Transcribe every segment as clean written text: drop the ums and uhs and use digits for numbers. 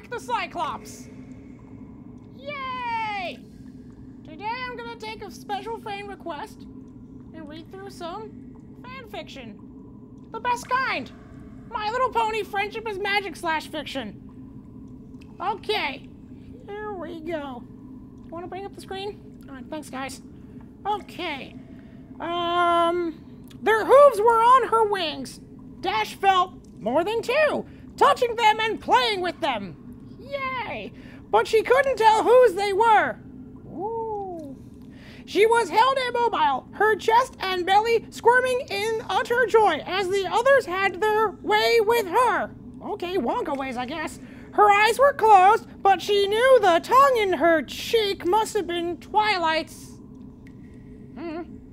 Thrak the Cyclops. Yay! Today I'm gonna take a special fan request and read through some fan fiction. The best kind. My Little Pony Friendship is Magic / fiction. Okay, here we go. You wanna bring up the screen? Alright, thanks guys. Okay. Their hooves were on her wings. Dash felt more than 2, touching them and playing with them. Yay! But she couldn't tell whose they were. Ooh. She was held immobile, her chest and belly squirming in utter joy as the others had their way with her. Okay, Wonka ways, I guess. Her eyes were closed, but she knew the tongue in her cheek must have been Twilight's.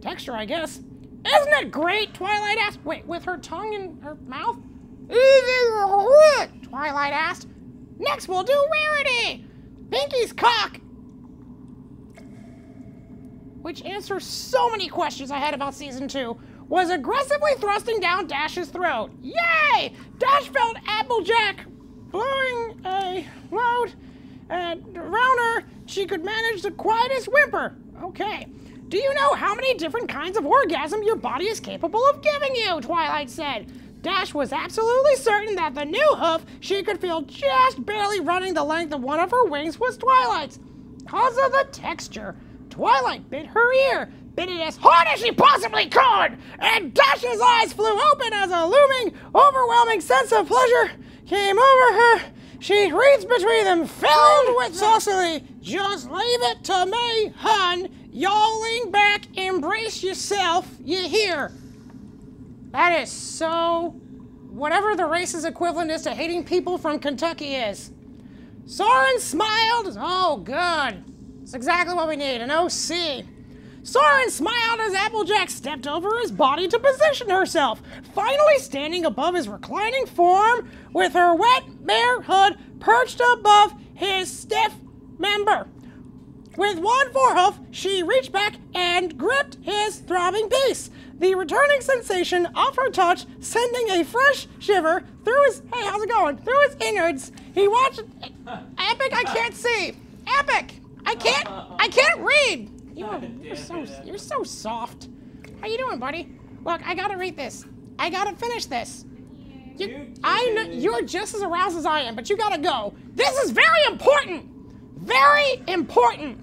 Texture, I guess. Isn't it great? Twilight asked. Wait, with her tongue in her mouth? Twilight asked. Next we'll do Rarity. Pinky's cock. Which answers so many questions I had about season 2. Was aggressively thrusting down Dash's throat. Yay! Dash felt Applejack blowing a load and around her. She could manage the quietest whimper. Okay. Do you know how many different kinds of orgasm your body is capable of giving you? Twilight said. Dash was absolutely certain that the new hoof she could feel just barely running the length of one of her wings was Twilight's. Because of the texture, Twilight bit her ear, bit it as hard as she possibly could, and Dash's eyes flew open as a looming, overwhelming sense of pleasure came over her. She reached between them, filled with saucily. Just leave it to me, hun. Y'all lean back, embrace yourself, you hear? That is so... whatever the race's equivalent is to hating people from Kentucky is. Soren smiled. Oh, good. That's exactly what we need, an OC. Soren smiled as Applejack stepped over his body to position herself, finally standing above his reclining form with her wet, bare hood perched above his stiff member. With one forehoof, she reached back and gripped his throbbing piece, the returning sensation of her touch sending a fresh shiver through his, hey, how's it going? Through his innards. He watched, Epic, I can't see. Epic, I can't read. You're so soft. How you doing, buddy? Look, I gotta read this. I gotta finish this. I know you're just as aroused as I am, but you gotta go. This is very important. Very important.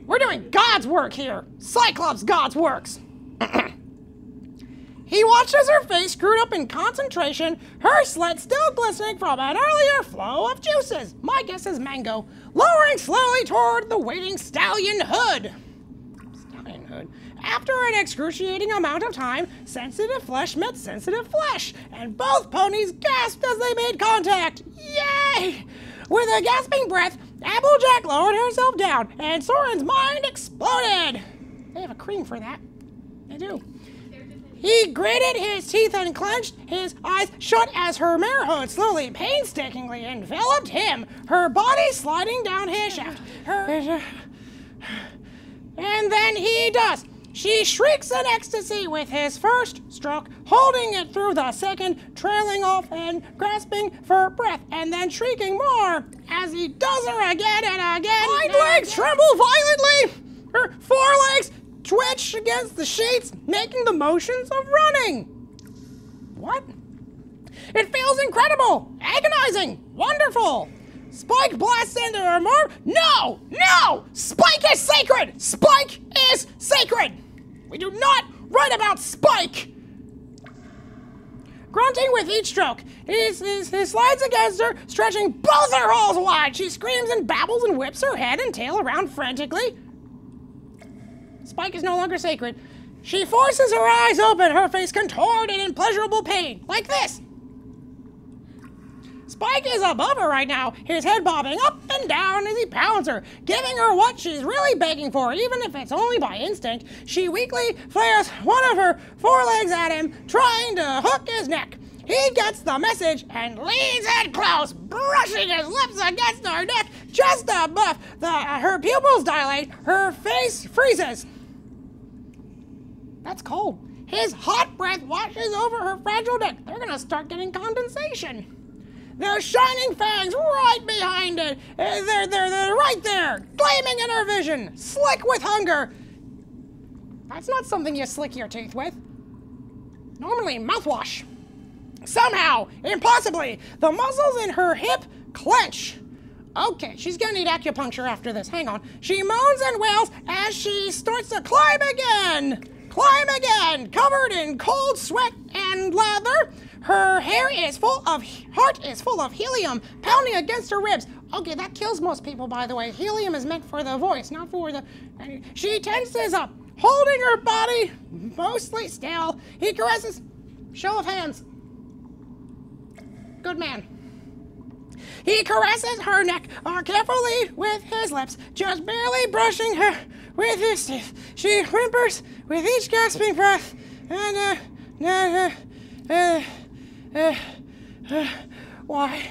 We're doing God's work here. Cyclops God's works. He watched as her face screwed up in concentration, her slit still glistening from an earlier flow of juices. My guess is mango. Lowering slowly toward the waiting stallion hood. After an excruciating amount of time, sensitive flesh met sensitive flesh, and both ponies gasped as they made contact. Yay! With a gasping breath, Applejack lowered herself down, and Soren's mind exploded. They have a cream for that. They do. He gritted his teeth and clenched his eyes shut as her mare hood slowly, painstakingly enveloped him, her body sliding down his shaft. And then he does. She shrieks in ecstasy with his first stroke, holding it through the second, trailing off and grasping for breath, and then shrieking more as he does her again and again. Hind legs tremble violently. Her forelegs twitch against the sheets, making the motions of running. What? It feels incredible, agonizing, wonderful. Spike blasts into her more. No! No! Spike is sacred! Spike is sacred! We do not write about Spike! Grunting with each stroke, he slides against her, stretching both her holes wide. She screams and babbles and whips her head and tail around frantically. Spike is no longer sacred. She forces her eyes open, her face contorted in pleasurable pain, like this. Spike is above her right now, his head bobbing up and down as he pounds her, giving her what she's really begging for, even if it's only by instinct. She weakly flares one of her forelegs at him, trying to hook his neck. He gets the message and leans in close, brushing his lips against her neck, just above. Her pupils dilate, her face freezes. That's cold. His hot breath washes over her fragile neck. They're gonna start getting condensation. Their shining fangs right behind it. They're right there, gleaming in her vision, slick with hunger. That's not something you slick your teeth with. Normally, mouthwash. Somehow, impossibly, the muscles in her hip clench. Okay, she's gonna need acupuncture after this. Hang on. She moans and wails as she starts to climb again. Climb again, covered in cold sweat and lather. Her heart is full of helium pounding against her ribs. Okay, that kills most people, by the way. Helium is meant for the voice, not for the... She tenses up, holding her body mostly still. He caresses... Show of hands. Good man. He caresses her neck carefully with his lips, just barely brushing her with his teeth. She whimpers with each gasping breath. Why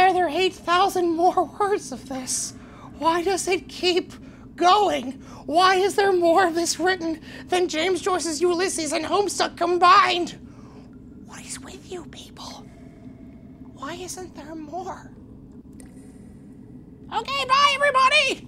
are there 8,000 more words of this? Why does it keep going? Why is there more of this written than James Joyce's Ulysses and Homestuck combined? What is with you people? Why isn't there more? Okay, bye everybody!